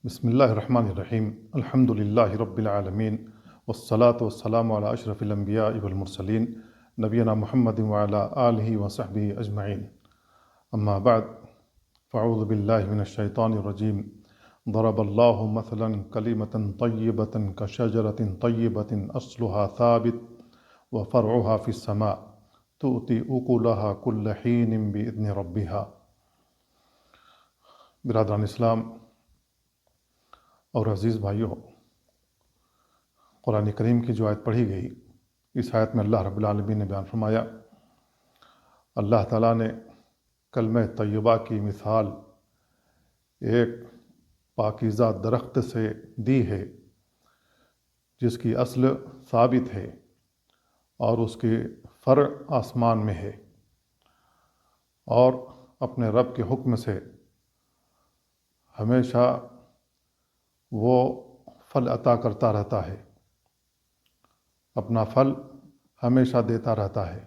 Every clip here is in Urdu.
بسم اللہ الرحمن الرحیم الحمد للہ رب العالمین والصلاة والسلام علی اشرف الانبیاء والمرسلین نبینا محمد وعلی آلہ وصحبہ اجمعین اما بعد فاعوذ باللہ من الشیطان الرجیم ضرب اللہ مثلا کلمة طیبة کشجرة طیبة اصلها ثابت وفرعها فی السماء تؤتی اکلها کل حین بإذن ربها۔ برادران اسلام اور عزیز بھائیوں، قرآن کریم کی جو آیت پڑھی گئی، اس آیت میں اللہ رب العالمین نے بیان فرمایا، اللہ تعالیٰ نے کلمہ طیبہ کی مثال ایک پاکیزہ درخت سے دی ہے جس کی اصل ثابت ہے اور اس کے فرع آسمان میں ہے، اور اپنے رب کے حکم سے ہمیشہ وہ پھل عطا کرتا رہتا ہے، اپنا پھل ہمیشہ دیتا رہتا ہے۔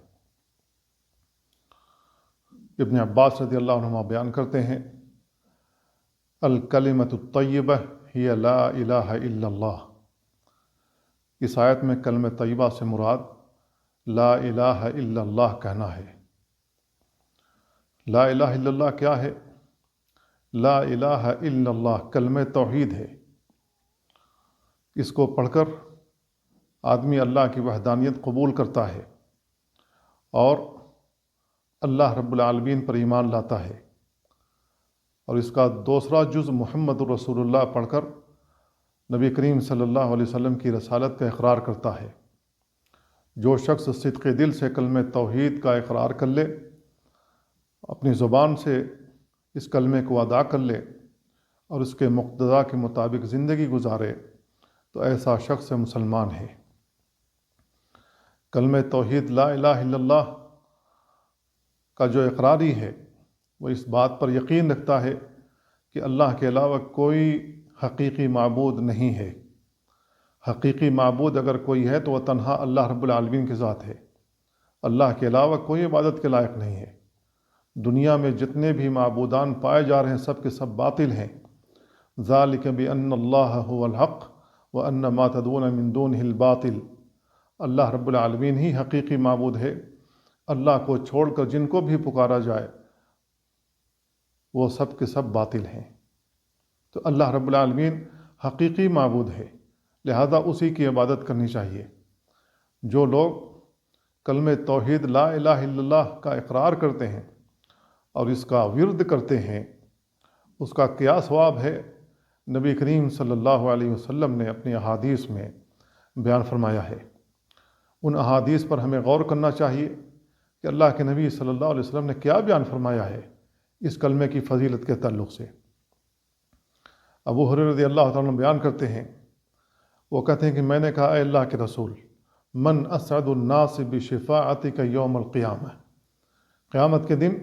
ابن عباس رضی اللہ عنہما بیان کرتے ہیں، الکلمۃ الطیبہ ہی لا الہ الا اللہ۔ اس آیت میں کلمہ طیبہ سے مراد لا الہ الا اللہ کہنا ہے۔ لا الہ الا اللہ کیا ہے؟ لا الہ الا اللہ کلمہ توحید ہے۔ اس کو پڑھ کر آدمی اللہ کی وحدانیت قبول کرتا ہے اور اللہ رب العالمین پر ایمان لاتا ہے، اور اس کا دوسرا جز محمد الرسول اللہ پڑھ کر نبی کریم صلی اللہ علیہ وسلم کی رسالت کا اقرار کرتا ہے۔ جو شخص صدق دل سے کلمہ توحید کا اقرار کر لے، اپنی زبان سے اس کلمے کو ادا کر لے اور اس کے مقتضا کے مطابق زندگی گزارے، تو ایسا شخص مسلمان ہے۔ کلمہ توحید لا الہ الا اللہ کا جو اقراری ہے، وہ اس بات پر یقین رکھتا ہے کہ اللہ کے علاوہ کوئی حقیقی معبود نہیں ہے۔ حقیقی معبود اگر کوئی ہے تو وہ تنہا اللہ رب العالمین کی ذات ہے۔ اللہ کے علاوہ کوئی عبادت کے لائق نہیں ہے۔ دنیا میں جتنے بھی معبودان پائے جا رہے ہیں، سب کے سب باطل ہیں۔ ذالک بأن اللہ هو الحق وَأَنَّ مَا تَدْعُونَ مِن دُونِهِ الْبَاطِلُ۔ اللہ رب العالمین ہی حقیقی معبود ہے۔ اللہ کو چھوڑ کر جن کو بھی پکارا جائے وہ سب کے سب باطل ہیں۔ تو اللہ رب العالمین حقیقی معبود ہے، لہذا اسی کی عبادت کرنی چاہیے۔ جو لوگ کلمہ توحید لا الہ الا اللہ کا اقرار کرتے ہیں اور اس کا ورد کرتے ہیں، اس کا کیا ثواب ہے، نبی کریم صلی اللہ علیہ وسلم نے اپنی احادیث میں بیان فرمایا ہے۔ ان احادیث پر ہمیں غور کرنا چاہیے کہ اللہ کے نبی صلی اللہ علیہ وسلم نے کیا بیان فرمایا ہے اس کلمے کی فضیلت کے تعلق سے۔ ابو ہریرہ رضی اللہ تعالیٰ عنہ بیان کرتے ہیں، وہ کہتے ہیں کہ میں نے کہا، اے اللہ کے رسول، من اسعد الناس بشفاعتک یوم القیامہ، قیامت کے دن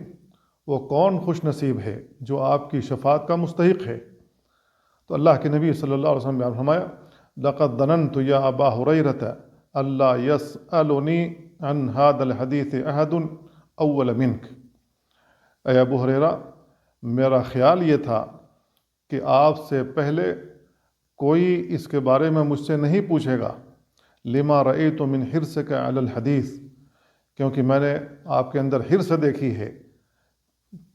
وہ کون خوش نصیب ہے جو آپ کی شفاعت کا مستحق ہے؟ تو اللہ کے نبی صلی اللہ علیہ وسلم بیان فرمایا، لقد ظننت یا ابا ہریرہ اللہ یسألنی عن هذا الحدیث احد اول منک۔ اے ابو ہریرہ، میرا خیال یہ تھا کہ آپ سے پہلے کوئی اس کے بارے میں مجھ سے نہیں پوچھے گا، لما رأیت من حرصک علی الحدیث، کیونکہ میں نے آپ کے اندر حرص دیکھی ہے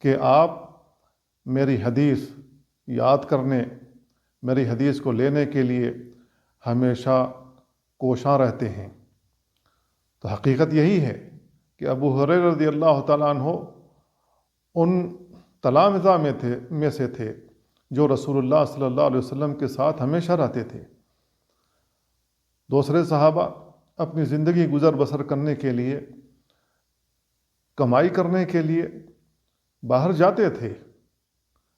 کہ آپ میری حدیث یاد کرنے، میری حدیث کو لینے کے لیے ہمیشہ کوشاں رہتے ہیں۔ تو حقیقت یہی ہے کہ ابو ہریرہ رضی اللہ تعالیٰ عنہ ان تلامذہ میں سے تھے جو رسول اللہ صلی اللہ علیہ وسلم کے ساتھ ہمیشہ رہتے تھے۔ دوسرے صحابہ اپنی زندگی گزر بسر کرنے کے لیے، کمائی کرنے کے لیے باہر جاتے تھے،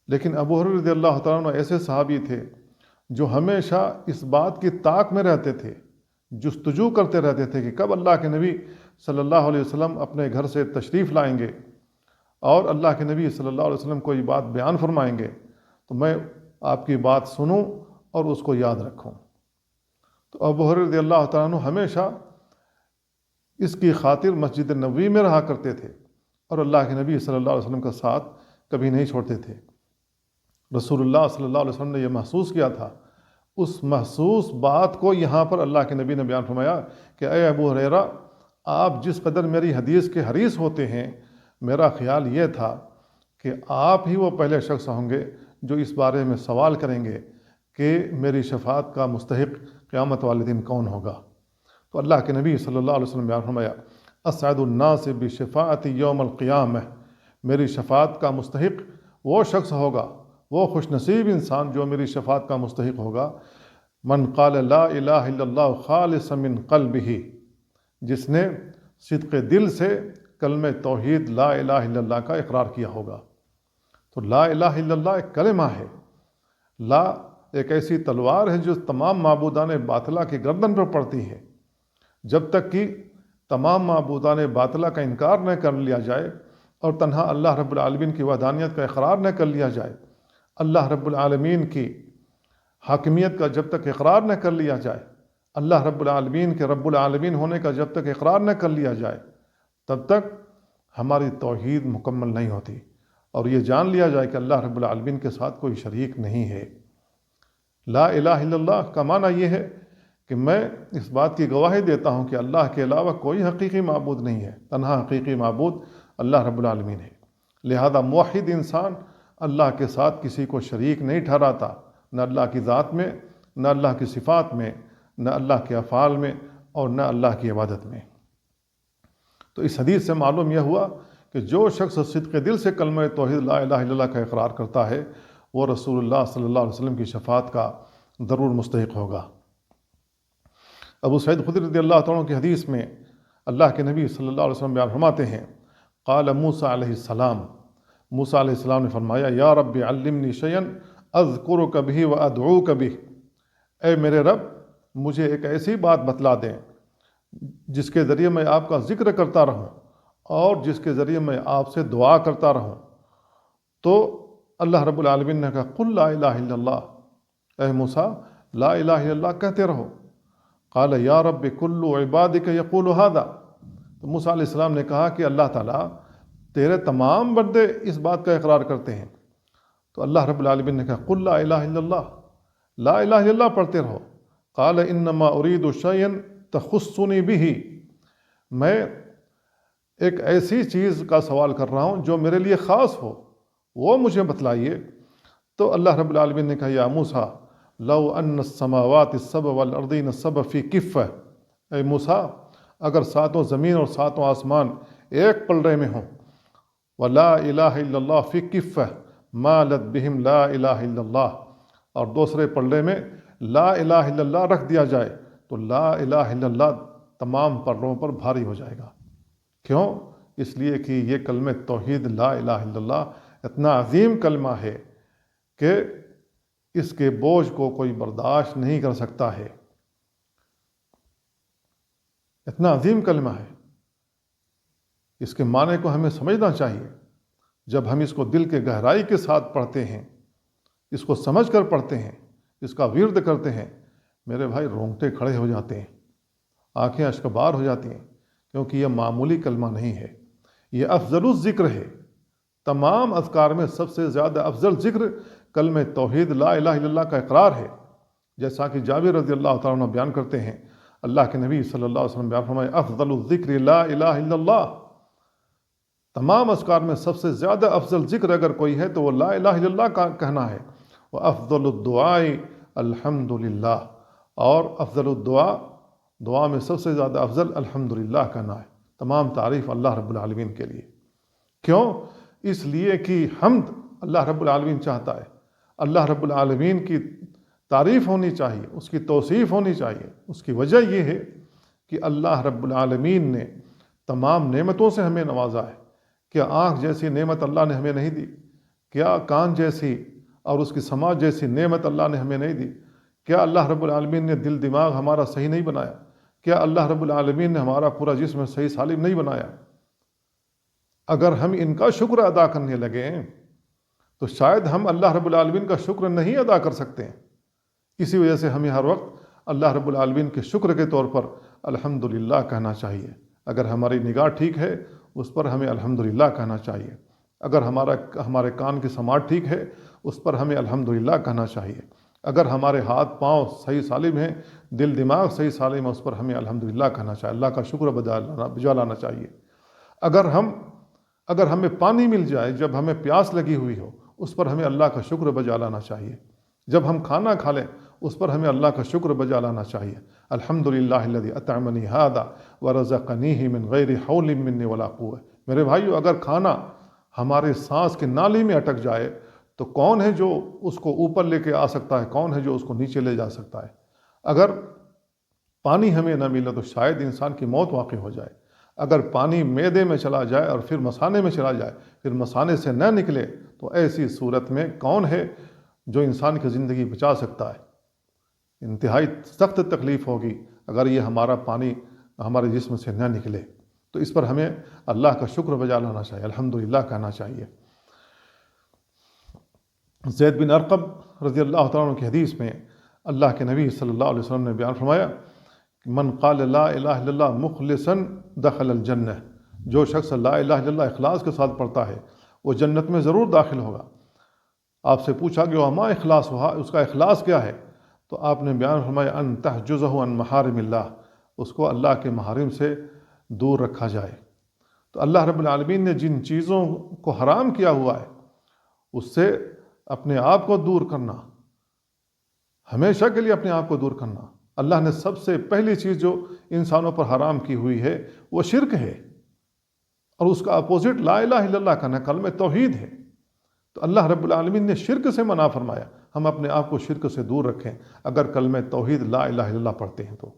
لیکن ابو ہریرہ رضی اللہ تعالیٰ عنہ ایسے صحابی تھے جو ہمیشہ اس بات کی طاق میں رہتے تھے، جستجو کرتے رہتے تھے کہ کب اللہ کے نبی صلی اللہ علیہ وسلم اپنے گھر سے تشریف لائیں گے اور اللہ کے نبی صلی اللہ علیہ وسلم کوئی بات بیان فرمائیں گے تو میں آپ کی بات سنوں اور اس کو یاد رکھوں۔ تو ابو ہریرہ رضی اللہ تعالیٰ عنہ ہمیشہ اس کی خاطر مسجد نبوی میں رہا کرتے تھے اور اللہ کے نبی صلی اللہ علیہ وسلم کا ساتھ کبھی نہیں چھوڑتے تھے۔ رسول اللہ صلی اللہ علیہ وسلم نے یہ محسوس کیا تھا، اس محسوس بات کو یہاں پر اللہ کے نبی نے بیان فرمایا کہ اے ابو ہریرہ، آپ جس قدر میری حدیث کے حریص ہوتے ہیں، میرا خیال یہ تھا کہ آپ ہی وہ پہلے شخص ہوں گے جو اس بارے میں سوال کریں گے کہ میری شفاعت کا مستحق قیامت والے دن کون ہوگا۔ تو اللہ کے نبی صلی اللہ علیہ وسلم بیان فرمایا اسعد الناس بشفاعت یوم القیامہ، میری شفاعت کا مستحق وہ شخص ہوگا، وہ خوش نصیب انسان جو میری شفاعت کا مستحق ہوگا، من قال لا الہ الا اللہ خالصا من قلبہ، جس نے صدق دل سے کلمہ توحید لا الہ الا اللہ کا اقرار کیا ہوگا۔ تو لا الہ الا اللہ ایک کلمہ ہے، لا ایک ایسی تلوار ہے جو تمام معبودان باطلہ کی گردن پر پڑتی ہے۔ جب تک کہ تمام معبودان باطلہ کا انکار نہ کر لیا جائے اور تنہا اللہ رب العالمین کی وحدانیت کا اقرار نہ کر لیا جائے، اللہ رب العالمین کی حاکمیت کا جب تک اقرار نہ کر لیا جائے، اللہ رب العالمین کے رب العالمین ہونے کا جب تک اقرار نہ کر لیا جائے، تب تک ہماری توحید مکمل نہیں ہوتی، اور یہ جان لیا جائے کہ اللہ رب العالمین کے ساتھ کوئی شریک نہیں ہے۔ لا الہ الا اللہ کا معنی یہ ہے کہ میں اس بات کی گواہی دیتا ہوں کہ اللہ کے علاوہ کوئی حقیقی معبود نہیں ہے، تنہا حقیقی معبود اللہ رب العالمین ہے۔ لہذا موحد انسان اللہ کے ساتھ کسی کو شریک نہیں ٹھہراتا، نہ اللہ کی ذات میں، نہ اللہ کی صفات میں، نہ اللہ کے افعال میں، اور نہ اللہ کی عبادت میں۔ تو اس حدیث سے معلوم یہ ہوا کہ جو شخص صدق دل سے کلمہ توحید لا الہ الا اللہ کا اقرار کرتا ہے، وہ رسول اللہ صلی اللہ علیہ وسلم کی شفاعت کا ضرور مستحق ہوگا۔ ابو سعید خدری رضی اللہ تعالیٰ کی حدیث میں اللہ کے نبی صلی اللہ علیہ وسلم بیان فرماتے ہیں، قال موسیٰ علیہ السلام، موسیٰ علیہ السلام نے فرمایا، یا رب علمنی شیئا اذکرک بہ وادعوک بہ، اے میرے رب مجھے ایک ایسی بات بتلا دیں جس کے ذریعے میں آپ کا ذکر کرتا رہوں اور جس کے ذریعے میں آپ سے دعا کرتا رہوں۔ تو اللہ رب العالمین نے کہا قل لا الہ الا اللہ، اے موسیٰ لا الہ الا اللہ کہتے رہو۔ قال یا رب کل عبادک یقول ھذا، تو موسیٰ علیہ السلام نے کہا کہ اللہ تعالیٰ تیرے تمام بندے اس بات کا اقرار کرتے ہیں۔ تو اللہ رب العالمین نے کہا قل لا الہ الا اللہ، لا الہ الا اللہ پڑھتے رہو۔ قال انما ارید شیئا تخصنی بہ، میں ایک ایسی چیز کا سوال کر رہا ہوں جو میرے لیے خاص ہو، وہ مجھے بتلائیے۔ تو اللہ رب العالمین نے کہا یا موسیٰ لو ان السماوات السبع والارضین السبع فی کفہ، اے موسیٰ اگر ساتوں زمین اور ساتوں آسمان ایک پلڑے میں ہوں، ولا الہ الا اللہ فی کفہ مالت بہم لا الہ الا اللہ، اور دوسرے پلڑے میں لا الہ الا اللہ رکھ دیا جائے تو لا الہ الا اللہ تمام پلڑوں پر بھاری ہو جائے گا۔ کیوں؟ اس لیے کہ یہ کلمہ توحید لا الہ الا اللہ اتنا عظیم کلمہ ہے کہ اس کے بوجھ کو کوئی برداشت نہیں کر سکتا ہے، اتنا عظیم کلمہ ہے۔ اس کے معنی کو ہمیں سمجھنا چاہیے۔ جب ہم اس کو دل کے گہرائی کے ساتھ پڑھتے ہیں، اس کو سمجھ کر پڑھتے ہیں، اس کا ورد کرتے ہیں، میرے بھائی رونگٹے کھڑے ہو جاتے ہیں، آنکھیں اشکبار ہو جاتی ہیں، کیونکہ یہ معمولی کلمہ نہیں ہے، یہ افضل الذکر ہے۔ تمام اذکار میں سب سے زیادہ افضل ذکر کلمہ توحید لا الہ الا اللہ کا اقرار ہے، جیسا کہ جابر رضی اللہ تعالیٰ عنہ بیان کرتے ہیں، اللہ کے نبی صلی اللہ علیہ وسلم بیان فرمائے افضل الذکر لا الہ الا اللہ، تمام اذکار میں سب سے زیادہ افضل ذکر اگر کوئی ہے تو وہ لا الہ الا اللہ کا کہنا ہے۔ وافضل الدعاء الحمدللہ، اور افضل الدعاء، دعا میں سب سے زیادہ افضل الحمدللہ کہنا ہے، تمام تعریف اللہ رب العالمین کے لیے۔ کیوں؟ اس لیے کہ حمد اللہ رب العالمین چاہتا ہے، اللہ رب العالمین کی تعریف ہونی چاہیے، اس کی توصیف ہونی چاہیے۔ اس کی وجہ یہ ہے کہ اللہ رب العالمین نے تمام نعمتوں سے ہمیں نوازا ہے۔ کیا آنکھ جیسی نعمت اللہ نے ہمیں نہیں دی؟ کیا کان جیسی اور اس کی سماعت جیسی نعمت اللہ نے ہمیں نہیں دی؟ کیا اللہ رب العالمین نے دل دماغ ہمارا صحیح نہیں بنایا؟ کیا اللہ رب العالمین نے ہمارا پورا جسم صحیح سالم نہیں بنایا؟ اگر ہم ان کا شکر ادا کرنے لگیں تو شاید ہم اللہ رب العالمین کا شکر نہیں ادا کر سکتے ہیں۔ اسی وجہ سے ہمیں ہر وقت اللہ رب العالمین کے شکر کے طور پر الحمدللہ کہنا چاہیے۔ اگر ہماری نگاہ ٹھیک ہے اس پر ہمیں الحمدللہ کہنا چاہیے، اگر ہمارے کان کی سماعت ٹھیک ہے اس پر ہمیں الحمدللہ کہنا چاہیے۔ اگر ہمارے ہاتھ پاؤں صحیح سالم ہیں، دل دماغ صحیح سالم ہے، اس پر ہمیں الحمدللہ کہنا چاہیے، اللہ کا شکر بجا لانا چاہیے۔ اگر ہمیں پانی مل جائے جب ہمیں پیاس لگی ہوئی ہو، اس پر ہمیں اللہ کا شکر بجا لانا چاہیے۔ جب ہم کھانا کھا لیں اس پر ہمیں اللہ کا شکر بجا لانا چاہیے۔ الحمدللہ الذی اطعمنی ھذا ورزقنیہ من غیر حول منی ولا قوہ۔ میرے بھائیو، اگر کھانا ہمارے سانس کی نالی میں اٹک جائے تو کون ہے جو اس کو اوپر لے کے آ سکتا ہے؟ کون ہے جو اس کو نیچے لے جا سکتا ہے؟ اگر پانی ہمیں نہ ملے تو شاید انسان کی موت واقع ہو جائے۔ اگر پانی معدے میں چلا جائے اور پھر مثانے میں چلا جائے، پھر مثانے سے نہ نکلے، تو ایسی صورت میں کون ہے جو انسان کی زندگی بچا سکتا ہے؟ انتہائی سخت تکلیف ہوگی اگر یہ ہمارا پانی ہمارے جسم سے نہ نکلے۔ تو اس پر ہمیں اللہ کا شکر بجا لانا چاہیے، الحمدللہ کہنا چاہیے۔ زید بن ارقم رضی اللہ تعالیٰ عنہ کی حدیث میں اللہ کے نبی صلی اللہ علیہ وسلم نے بیان فرمایا کہ من قال لا الہ الا اللہ مخلصا دخل الجنہ، جو شخص لا الہ الا اللہ اخلاص کے ساتھ پڑھتا ہے وہ جنت میں ضرور داخل ہوگا۔ آپ سے پوچھا کہ وما اخلاص ہوا، اس کا اخلاص کیا ہے؟ تو آپ نے بیان فرمایا ان تحجزہ عن محارم اللہ، اس کو اللہ کے محارم سے دور رکھا جائے۔ تو اللہ رب العالمین نے جن چیزوں کو حرام کیا ہوا ہے اس سے اپنے آپ کو دور کرنا، ہمیشہ کے لیے اپنے آپ کو دور کرنا۔ اللہ نے سب سے پہلی چیز جو انسانوں پر حرام کی ہوئی ہے وہ شرک ہے، اور اس کا اپوزٹ لا الہ الا اللہ کا کلمہ توحید ہے۔ تو اللہ رب العالمین نے شرک سے منع فرمایا، ہم اپنے آپ کو شرک سے دور رکھیں۔ اگر کلمہ توحید لا الہ الا اللہ پڑھتے ہیں تو،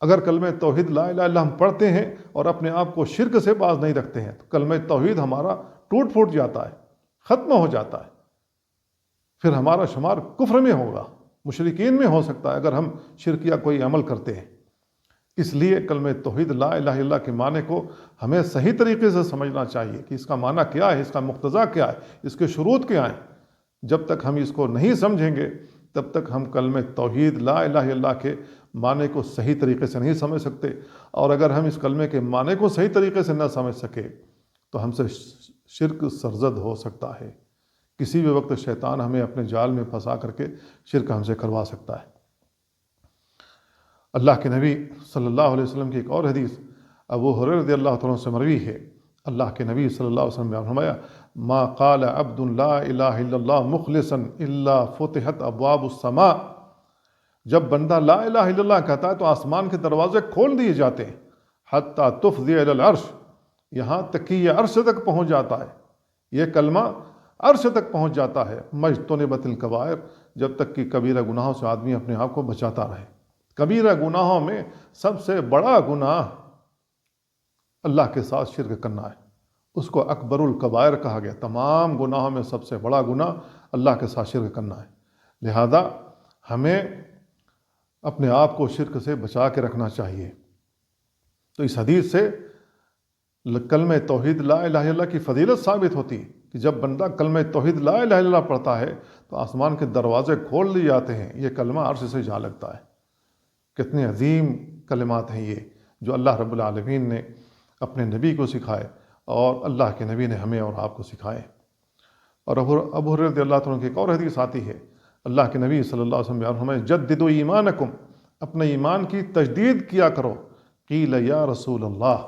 اگر کلمہ توحید لا الہ الا اللہ ہم پڑھتے ہیں اور اپنے آپ کو شرک سے باز نہیں رکھتے ہیں تو کلمہ توحید ہمارا ٹوٹ پھوٹ جاتا ہے، ختم ہو جاتا ہے، پھر ہمارا شمار کفر میں ہوگا، مشرکین میں ہو سکتا ہے اگر ہم شرک یا کوئی عمل کرتے ہیں۔ اس لیے کلمہ توحید لا الہ الا اللہ کے معنی کو ہمیں صحیح طریقے سے سمجھنا چاہیے کہ اس کا معنی کیا ہے، اس کا مقتضا کیا ہے، اس کے شروط کیا ہیں۔ جب تک ہم اس کو نہیں سمجھیں گے تب تک ہم کلمہ توحید لا الہ الا اللہ کے معنی کو صحیح طریقے سے نہیں سمجھ سکتے، اور اگر ہم اس کلمے کے معنی کو صحیح طریقے سے نہ سمجھ سکے تو ہم سے شرک سرزد ہو سکتا ہے۔ کسی بھی وقت شیطان ہمیں اپنے جال میں پھنسا کر کے شرک ہم سے کروا سکتا ہے۔ اللہ کے نبی صلی اللہ علیہ وسلم کی ایک اور حدیث ابو ہریرہ رضی اللہ تعالیٰ عنہ سے مروی ہے۔ اللہ کے نبی صلی اللہ علیہ وسلم نے فرمایا ما قال عبد لا الہ الا اللہ مخلصا الا فتحت ابواب السماء، جب بندہ لا الہ الا اللہ کہتا ہے تو آسمان کے دروازے کھول دیے جاتے ہیں، حتی تفضی الی العرش، یہاں تک کہ یہ عرش تک پہنچ جاتا ہے، یہ کلمہ عرش تک پہنچ جاتا ہے۔ مجتنبت الکبائر، جب تک کہ کبیرہ گناہوں سے آدمی اپنے آپ کو بچاتا رہے۔ کبیرہ گناہوں میں سب سے بڑا گناہ اللہ کے ساتھ شرک کرنا ہے، اس کو اکبر الکبائر کہا گیا۔ تمام گناہوں میں سب سے بڑا گناہ اللہ کے ساتھ شرک کرنا ہے، لہذا ہمیں اپنے آپ کو شرک سے بچا کے رکھنا چاہیے۔ تو اس حدیث سے کلمہ توحید لا الہ الا اللہ کی فضیلت ثابت ہوتی ہے کہ جب بندہ کلمہ توحید لا الہ الا اللہ پڑھتا ہے تو آسمان کے دروازے کھول دیے جاتے ہیں، یہ کلمہ عرش سے جا لگتا ہے۔ کتنے عظیم کلمات ہیں یہ جو اللہ رب العالمین نے اپنے نبی کو سکھائے اور اللہ کے نبی نے ہمیں اور آپ کو سکھائے۔ اور ابو ہریرہ رضی اللہ تعالیٰ عنہ کی ایک اور حدیث آتی ہے، اللہ کے نبی صلی اللہ علیہ وسلم بیان فرمائے جددوا ایمانکم، اپنے ایمان کی تجدید کیا کرو۔ قیل یا رسول اللہ،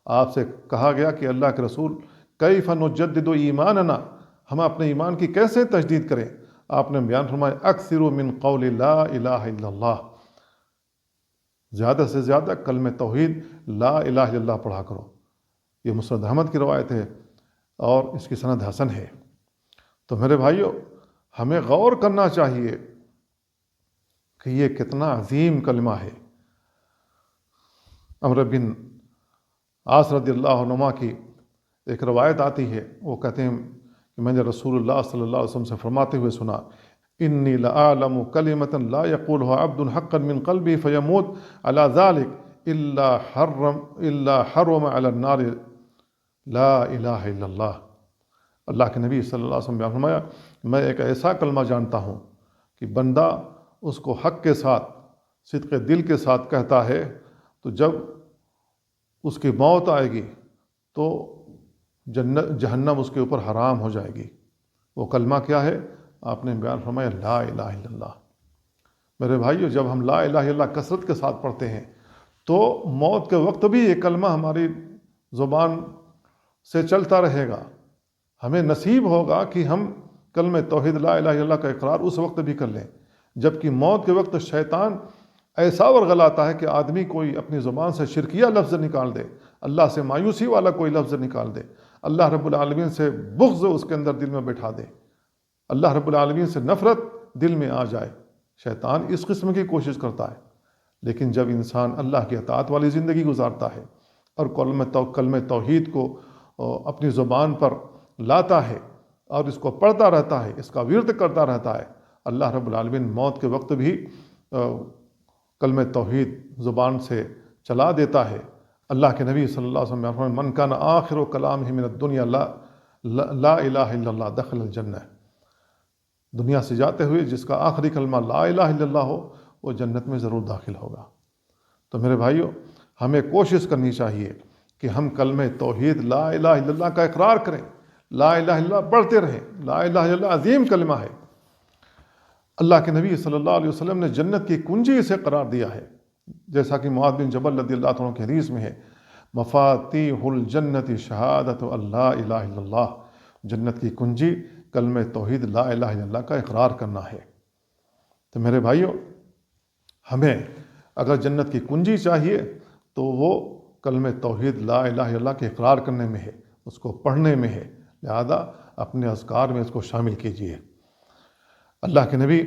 آپ سے کہا گیا کہ اللہ کے رسول کیف نجدد ایماننا، ہم اپنے ایمان کی کیسے تجدید کریں؟ آپ نے بیان فرمایا اکثروا من قول لا الہ الا اللہ، زیادہ سے زیادہ کلمہ توحید لا الہ الا اللہ پڑھا کرو۔ یہ مسند احمد کی روایت ہے اور اس کی سند حسن ہے۔ تو میرے بھائیو، ہمیں غور کرنا چاہیے کہ یہ کتنا عظیم کلمہ ہے۔ عمرو بن عاص رضی اللہ عنہما کی ایک روایت آتی ہے، وہ کہتے ہیں کہ میں نے رسول اللہ صلی اللہ علیہ وسلم سے فرماتے ہوئے سنا انی لأعلم کلمۃ لا یقولها عبد حقا من قلبی فیموت علی ذلک الا حرم علی النار لا الہ الا اللہ۔ اللہ کے نبی صلی اللہ علیہ وسلم نے فرمایا میں ایک ایسا کلمہ جانتا ہوں کہ بندہ اس کو حق کے ساتھ، صدق دل کے ساتھ کہتا ہے تو جب اس کی موت آئے گی تو جہنم اس کے اوپر حرام ہو جائے گی، وہ کلمہ کیا ہے؟ آپ نے بیان فرمایا لا الہ الا اللہ۔ میرے بھائیو، جب ہم لا الہ الا اللہ کثرت کے ساتھ پڑھتے ہیں تو موت کے وقت بھی یہ کلمہ ہماری زبان سے چلتا رہے گا۔ ہمیں نصیب ہوگا کہ ہم کلمہ توحید لا الہ الا اللہ کا اقرار اس وقت بھی کر لیں، جبکہ موت کے وقت شیطان ایسا ورغلاتا ہے کہ آدمی کوئی اپنی زبان سے شرکیہ لفظ نکال دے، اللہ سے مایوسی والا کوئی لفظ نکال دے، اللہ رب العالمین سے بغض اس کے اندر دل میں بٹھا دے، اللہ رب العالمین سے نفرت دل میں آ جائے۔ شیطان اس قسم کی کوشش کرتا ہے، لیکن جب انسان اللہ کی اطاعت والی زندگی گزارتا ہے اور کلمہ توحید کو اپنی زبان پر لاتا ہے اور اس کو پڑھتا رہتا ہے، اس کا ورد کرتا رہتا ہے، اللہ رب العالمین موت کے وقت بھی کلمہ توحید زبان سے چلا دیتا ہے۔ اللہ کے نبی صلی اللہ علیہ وسلم نے فرمایا من کان آخر کلامہ من الدنیا لا الہ الا اللہ دخل الجنہ۔ دنیا سے جاتے ہوئے جس کا آخری کلمہ لا الہ الا اللہ ہو وہ جنت میں ضرور داخل ہوگا۔ تو میرے بھائیو، ہمیں کوشش کرنی چاہیے کہ ہم کلمہ توحید لا الہ الا اللہ کا اقرار کریں، لا الہ الا اللہ پڑھتے رہیں۔ لا الہ الا اللہ عظیم کلمہ ہے۔ اللہ کے نبی صلی اللہ علیہ وسلم نے جنت کی کنجی اسے قرار دیا ہے، جیسا کہ معاذ بن جبل رضی اللہ عنہ کی حدیث میں ہے مفاتیح الجنت شہادت اللہ الہ الا اللہ۔ جنت کی کنجی کلمہ توحید لا الہ الا اللہ کا اقرار کرنا ہے۔ تو میرے بھائیو، ہمیں اگر جنت کی کنجی چاہیے تو وہ کلمہ توحید لا الہ الا اللہ کے اقرار کرنے میں ہے، اس کو پڑھنے میں ہے، لہذا اپنے اذکار میں اس کو شامل کیجیے۔ اللہ کے نبی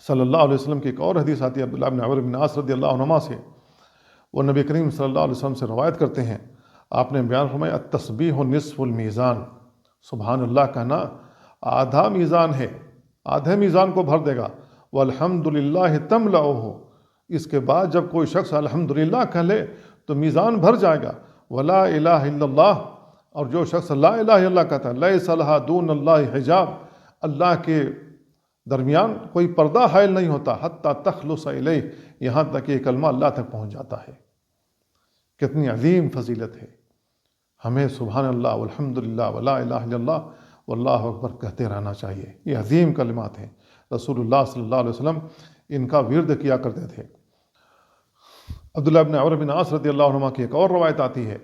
صلی اللہ علیہ وسلم کی ایک اور حدیث آتی ہے عبداللہ بن عمرو بن عاص رضی اللہ عنہما سے، وہ نبی کریم صلی اللہ علیہ وسلم سے روایت کرتے ہیں، آپ نے بیان فرمایا التسبیح نصف المیزان۔ سبحان اللہ کہنا آدھا میزان ہے، آدھے میزان کو بھر دے گا۔ والحمدللہ تملأہ، اس کے بعد جب کوئی شخص الحمدللہ کہہ لے تو میزان بھر جائے گا۔ ولا الہ الا اللہ، اور جو شخص لا الہ الا اللہ کہتا ہے لیس لہا دون اللہ حجاب، اللہ کے درمیان کوئی پردہ حائل نہیں ہوتا، حتی تخلص الیہ، یہاں تک یہ کلمہ اللہ تک پہنچ جاتا ہے۔ کتنی عظیم فضیلت ہے۔ ہمیں سبحان اللہ والحمدللہ ولا الہ الا اللہ واللہ اکبر کہتے رہنا چاہیے۔ یہ عظیم کلمات ہیں، رسول اللہ صلی اللہ علیہ وسلم ان کا ورد کیا کرتے تھے۔ عبداللہ بن عمرو بن عاص رضی اللہ عنہما کی ایک اور روایت آتی ہے،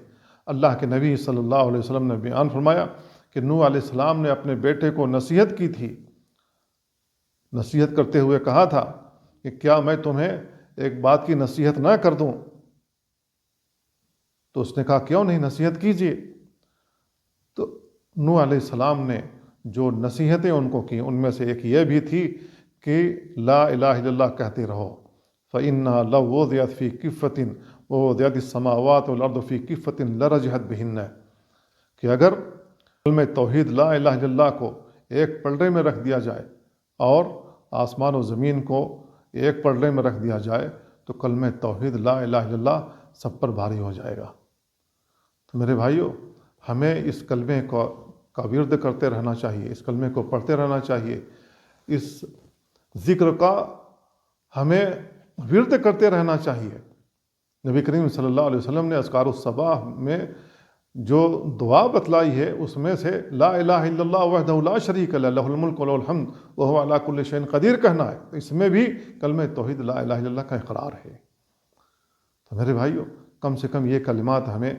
اللہ کے نبی صلی اللہ علیہ وسلم نے بیان فرمایا کہ نوح علیہ السلام نے اپنے بیٹے کو نصیحت کی تھی، نصیحت کرتے ہوئے کہا تھا کہ کیا میں تمہیں ایک بات کی نصیحت نہ کر دوں؟ تو اس نے کہا کیوں نہیں، نصیحت کیجیے۔ تو نوح علیہ السلام نے جو نصیحتیں ان کو کی ان میں سے ایک یہ بھی تھی کہ لا الہ الا اللہ کہتے رہو، فَإِنَّهَا لَوْ وُضِعَتْ فِي كِفَّةٍ وَوُضِعَتِ السَّمَاوَاتُ وَالْأَرْضُ فِي كِفَّةٍ لَرَجَحَتْ بِهِنَّ، کہ اگر کلمہ توحید لا الہ الا اللہ کو ایک پلڑے میں رکھ دیا جائے اور آسمان و زمین کو ایک پلڑے میں رکھ دیا جائے تو کلمہ توحید لا الہ الا اللہ سب پر بھاری ہو جائے گا۔ تو میرے بھائیو، ہمیں اس کلمے کا ورد کرتے رہنا چاہیے، اس کلمے کو پڑھتے رہنا چاہیے، اس ذکر کا ہمیں ورد کرتے رہنا چاہیے۔ نبی کریم صلی اللہ علیہ وسلم نے اذکار الصباح میں جو دعا بتلائی ہے اس میں سے لا الہ الا اللہ وحدہ لا شریک لہ لہ الملک ولہ الحمد وہو علی کل شیء قدیر کہنا ہے، اس میں بھی کلمہ توحید لا الہ الا اللہ کا اقرار ہے۔ تو میرے بھائیو، کم سے کم یہ کلمات ہمیں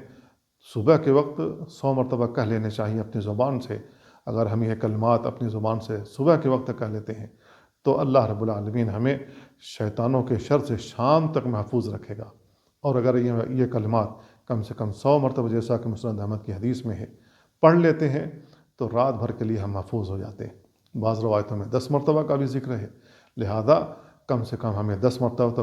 صبح کے وقت 100 مرتبہ کہہ لینے چاہیے اپنی زبان سے۔ اگر ہم یہ کلمات اپنی زبان سے صبح کے وقت کہہ لیتے ہیں تو اللہ رب العالمین ہمیں شیطانوں کے شر سے شام تک محفوظ رکھے گا۔ اور اگر یہ کلمات کم سے کم 100 مرتبہ جیسا کہ مسند احمد کی حدیث میں ہے پڑھ لیتے ہیں تو رات بھر کے لیے ہم محفوظ ہو جاتے ہیں۔ بعض روایتوں میں 10 مرتبہ کا بھی ذکر ہے، لہذا کم سے کم ہمیں 10 مرتبہ تو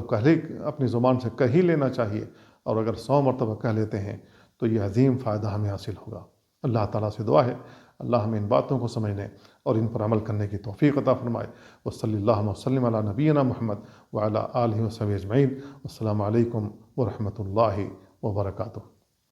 اپنی زبان سے کہہ ہی لینا چاہیے، اور اگر 100 مرتبہ کہہ لیتے ہیں تو یہ عظیم فائدہ ہمیں حاصل ہوگا۔ اللہ تعالیٰ سے دعا ہے اللہ ہمیں ان باتوں کو سمجھنے اور ان پر عمل کرنے کی توفیق عطا فرمائے۔ وصلی اللہ وسلم علی نبینا محمد وعلی آلہ وصحبہ اجمعین۔ السلام علیکم ورحمۃ اللہ وبرکاتہ۔